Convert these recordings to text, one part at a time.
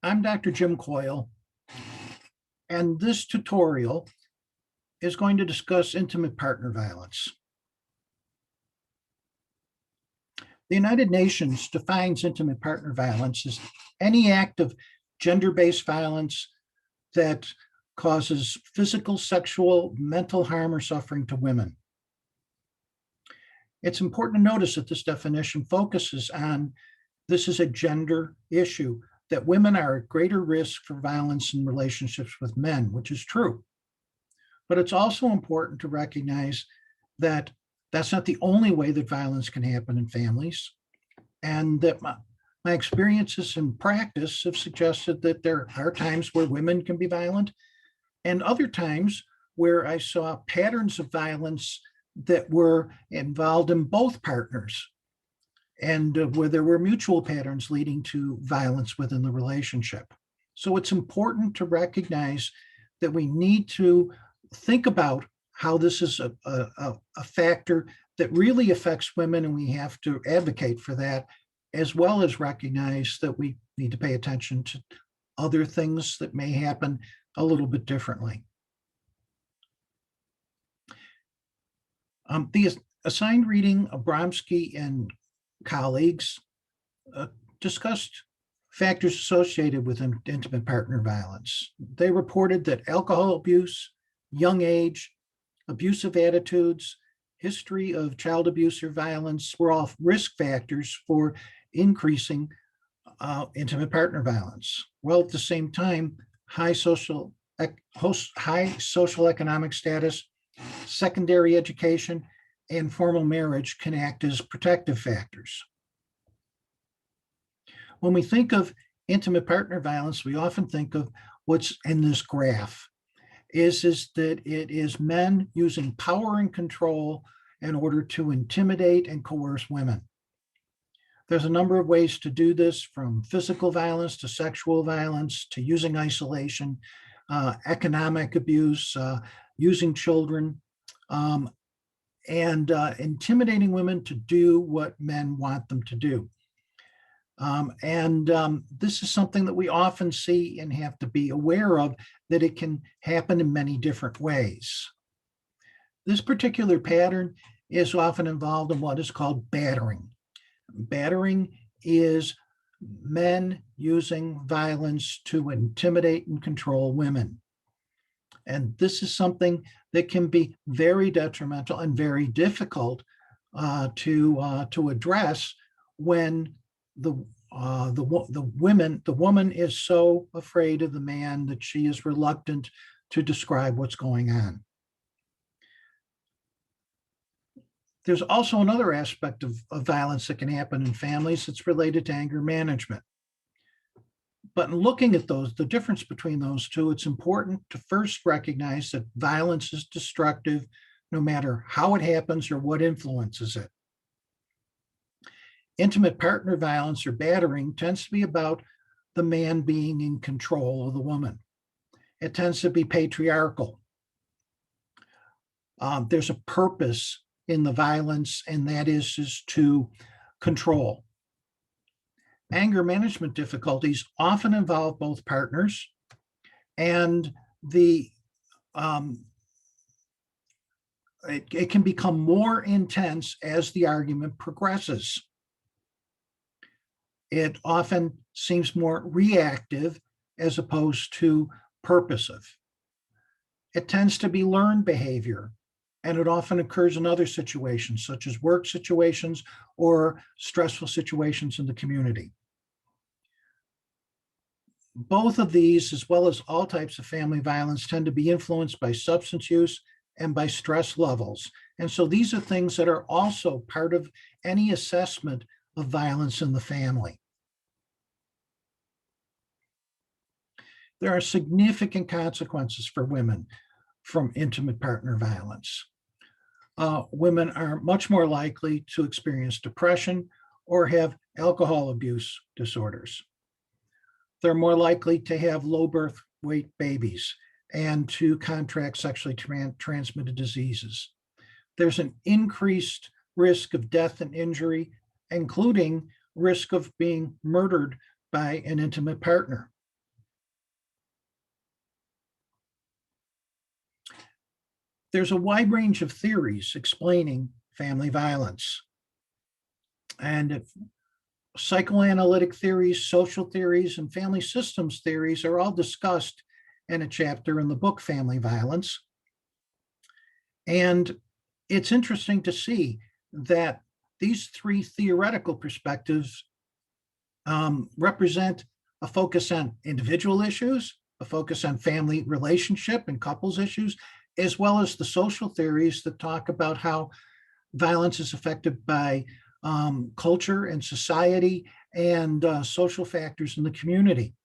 I'm Dr. Jim Coyle, and this tutorial is going to discuss intimate partner violence. The United Nations defines intimate partner violence as any act of gender-based violence that causes physical, sexual, mental harm or suffering to women. It's important to notice that this definition focuses on this is a gender issue, that women are at greater risk for violence in relationships with men, which is true. But it's also important to recognize that that's not the only way that violence can happen in families, and that my experiences in practice have suggested that there are times where women can be violent and other times where I saw patterns of violence that were involved in both partners, and where there were mutual patterns leading to violence within the relationship. So it's important to recognize that we need to think about how this is a factor that really affects women, and we have to advocate for that, as well as recognize that we need to pay attention to other things that may happen a little bit differently. The assigned reading of Bromsky and colleagues discussed factors associated with intimate partner violence. They reported that alcohol abuse, young age, abusive attitudes, history of child abuse or violence were all risk factors for increasing intimate partner violence. While at the same time, high social economic status, secondary education, and formal marriage can act as protective factors. When we think of intimate partner violence, we often think of what's in this graph, is that it is men using power and control in order to intimidate and coerce women. There's a number of ways to do this, from physical violence to sexual violence to using isolation, economic abuse, using children, and intimidating women to do what men want them to do. This is something that we often see and have to be aware of, that it can happen in many different ways. This particular pattern is often involved in what is called battering. Battering is men using violence to intimidate and control women. And this is something that can be very detrimental and very difficult to address when the woman is so afraid of the man that she is reluctant to describe what's going on. There's also another aspect of violence that can happen in families that's related to anger management. But in looking at the difference between those two, it's important to first recognize that violence is destructive no matter how it happens or what influences it. Intimate partner violence or battering tends to be about the man being in control of the woman. It tends to be patriarchal. There's a purpose in the violence, and that is to control. Anger management difficulties often involve both partners, and it can become more intense as the argument progresses. It often seems more reactive as opposed to purposive. It tends to be learned behavior, and it often occurs in other situations, such as work situations or stressful situations in the community. Both of these, as well as all types of family violence, tend to be influenced by substance use and by stress levels. And so these are things that are also part of any assessment of violence in the family. There are significant consequences for women from intimate partner violence. Women are much more likely to experience depression or have alcohol abuse disorders. They're more likely to have low birth weight babies and to contract sexually transmitted diseases. There's an increased risk of death and injury, including risk of being murdered by an intimate partner. There's a wide range of theories explaining family violence. And psychoanalytic theories, social theories, and family systems theories are all discussed in a chapter in the book Family Violence. And it's interesting to see that these three theoretical perspectives represent a focus on individual issues, a focus on family relationship and couples issues, as well as the social theories that talk about how violence is affected by culture and society and social factors in the community.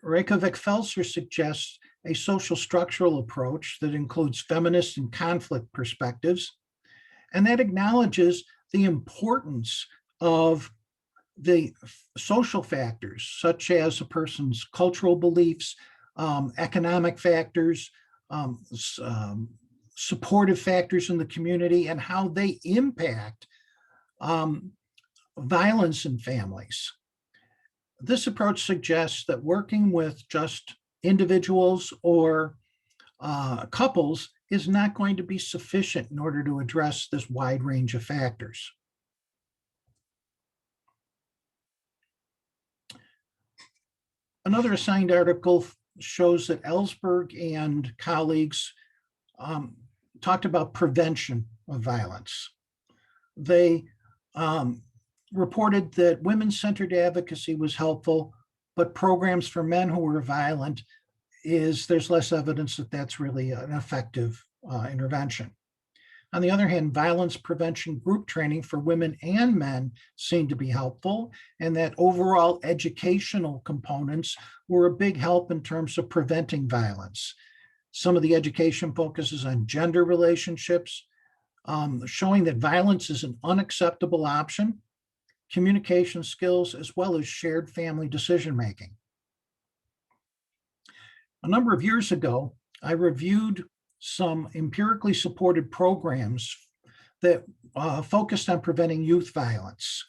Reykjavik-Felser suggests a social structural approach that includes feminist and conflict perspectives, and that acknowledges the importance of the social factors, such as a person's cultural beliefs, economic factors, supportive factors in the community, and how they impact violence in families. This approach suggests that working with just individuals or couples is not going to be sufficient in order to address this wide range of factors. Another assigned article shows that Ellsberg and colleagues talked about prevention of violence. They reported that women-centered advocacy was helpful, but programs for men who were violent, there's less evidence that that's really an effective intervention. On the other hand, violence prevention group training for women and men seemed to be helpful, and that overall educational components were a big help in terms of preventing violence. Some of the education focuses on gender relationships, showing that violence is an unacceptable option, communication skills, as well as shared family decision-making. A number of years ago, I reviewed some empirically supported programs that focused on preventing youth violence.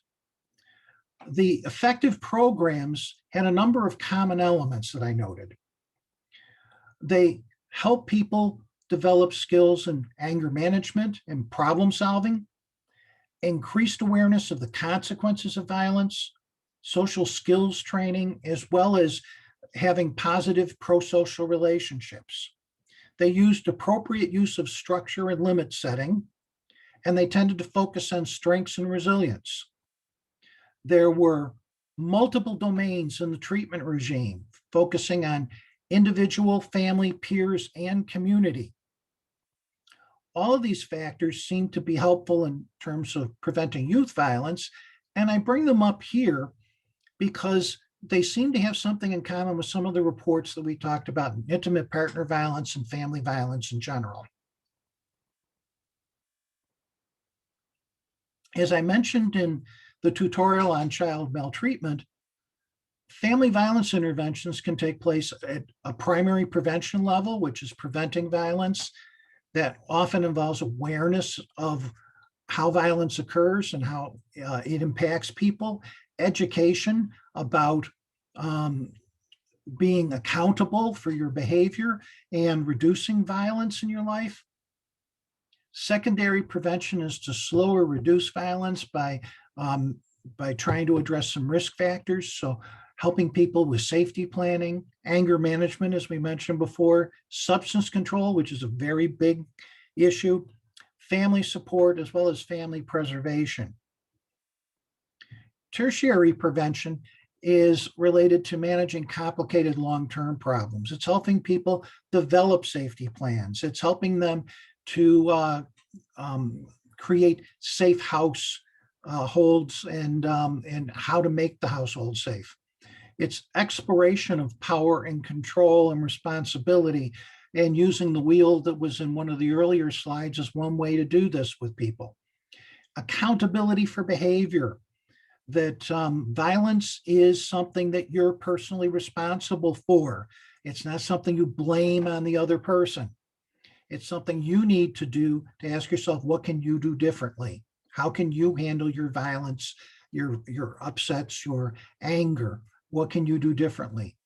The effective programs had a number of common elements that I noted. They help people develop skills in anger management and problem solving, increased awareness of the consequences of violence, social skills training, as well as having positive pro-social relationships. They used appropriate use of structure and limit setting, and they tended to focus on strengths and resilience. There were multiple domains in the treatment regime, focusing on individual, family, peers, and community. All of these factors seem to be helpful in terms of preventing youth violence, and I bring them up here because they seem to have something in common with some of the reports that we talked about in intimate partner violence and family violence in general. As I mentioned in the tutorial on child maltreatment, family violence interventions can take place at a primary prevention level, which is preventing violence. That often involves awareness of how violence occurs and how it impacts people, education about being accountable for your behavior and reducing violence in your life. Secondary prevention is to slow or reduce violence by trying to address some risk factors. So helping people with safety planning, anger management, as we mentioned before, substance control, which is a very big issue, family support, as well as family preservation. Tertiary prevention is related to managing complicated long-term problems. It's helping people develop safety plans. It's helping them to create safe households and how to make the household safe. It's exploration of power and control and responsibility, and using the wheel that was in one of the earlier slides is one way to do this with people. Accountability for behavior, that violence is something that you're personally responsible for. It's not something you blame on the other person. It's something you need to do to ask yourself, what can you do differently? How can you handle your violence, your upsets, your anger? What can you do differently?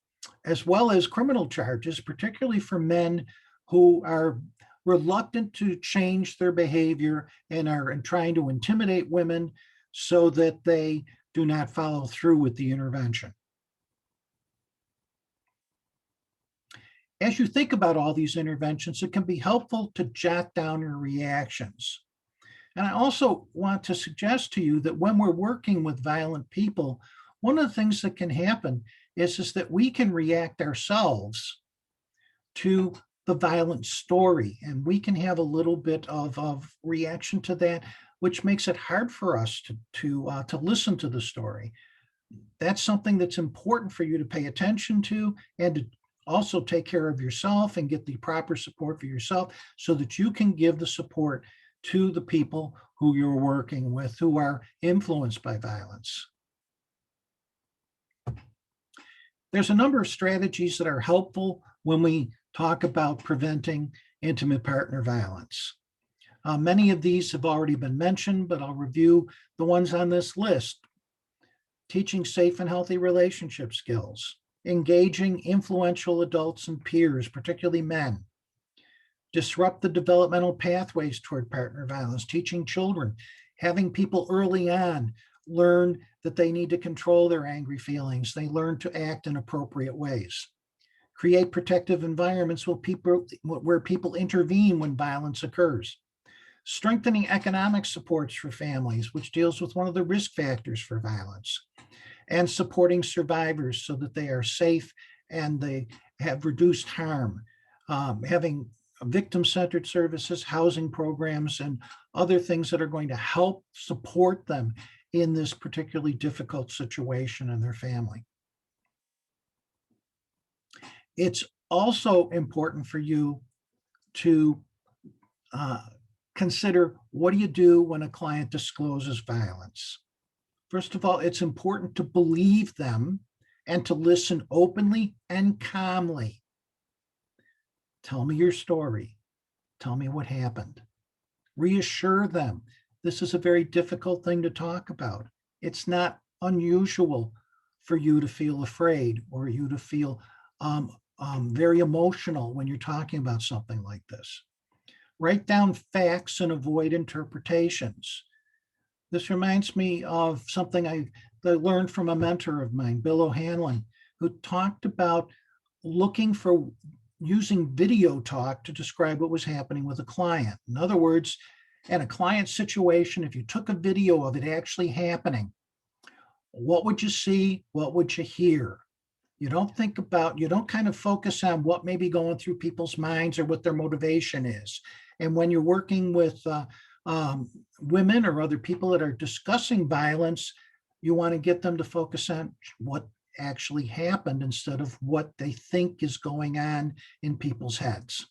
As well as criminal charges, particularly for men who are reluctant to change their behavior and are trying to intimidate women so that they do not follow through with the intervention. As you think about all these interventions, it can be helpful to jot down your reactions. And I also want to suggest to you that when we're working with violent people, one of the things that can happen is that we can react ourselves to the violent story, and we can have a little bit of reaction to that, which makes it hard for us to listen to the story. That's something that's important for you to pay attention to, and to also take care of yourself and get the proper support for yourself so that you can give the support to the people who you're working with who are influenced by violence. There's a number of strategies that are helpful when we talk about preventing intimate partner violence. Many of these have already been mentioned, but I'll review the ones on this list. Teaching safe and healthy relationship skills, engaging influential adults and peers, particularly men, disrupt the developmental pathways toward partner violence, teaching children, having people early on learn that they need to control their angry feelings. They learn to act in appropriate ways. Create protective environments where people intervene when violence occurs. Strengthening economic supports for families, which deals with one of the risk factors for violence. And supporting survivors so that they are safe and they have reduced harm. Having victim-centered services, housing programs, and other things that are going to help support them in this particularly difficult situation in their family. It's also important for you to consider, what do you do when a client discloses violence? First of all, it's important to believe them and to listen openly and calmly. Tell me your story. Tell me what happened. Reassure them. This is a very difficult thing to talk about. It's not unusual for you to feel afraid or you to feel very emotional when you're talking about something like this. Write down facts and avoid interpretations. This reminds me of something I learned from a mentor of mine, Bill O'Hanlon, who talked about looking for using video talk to describe what was happening with a client. In other words, in a client situation, if you took a video of it actually happening, what would you see? What would you hear? You don't kind of focus on what may be going through people's minds or what their motivation is. And when you're working with women or other people that are discussing violence, you want to get them to focus on what actually happened instead of what they think is going on in people's heads.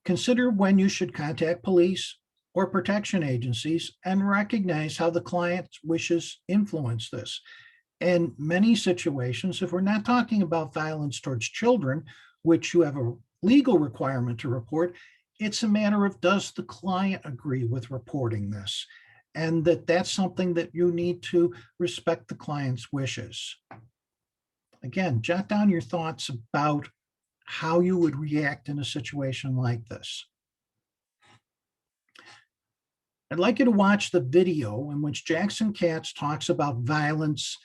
Consider when you should contact police or protection agencies and recognize how the client's wishes influence this. In many situations, if we're not talking about violence towards children, which you have a legal requirement to report, it's a matter of, does the client agree with reporting this? And that's something that you need to respect the client's wishes. Again, jot down your thoughts about how you would react in a situation like this. I'd like you to watch the video in which Jackson Katz talks about violence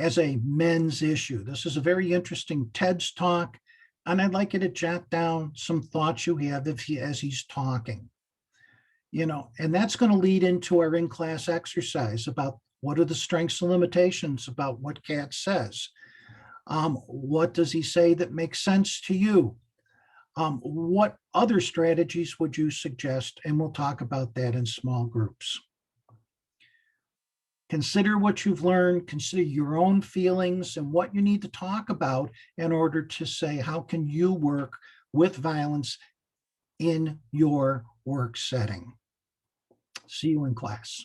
as a men's issue. This is a very interesting TED's talk, and I'd like you to jot down some thoughts you have as he's talking. And that's going to lead into our in-class exercise about what are the strengths and limitations about what Katz says. What does he say that makes sense to you? What other strategies would you suggest? And we'll talk about that in small groups. Consider what you've learned, consider your own feelings and what you need to talk about in order to say, how can you work with violence in your work setting? See you in class.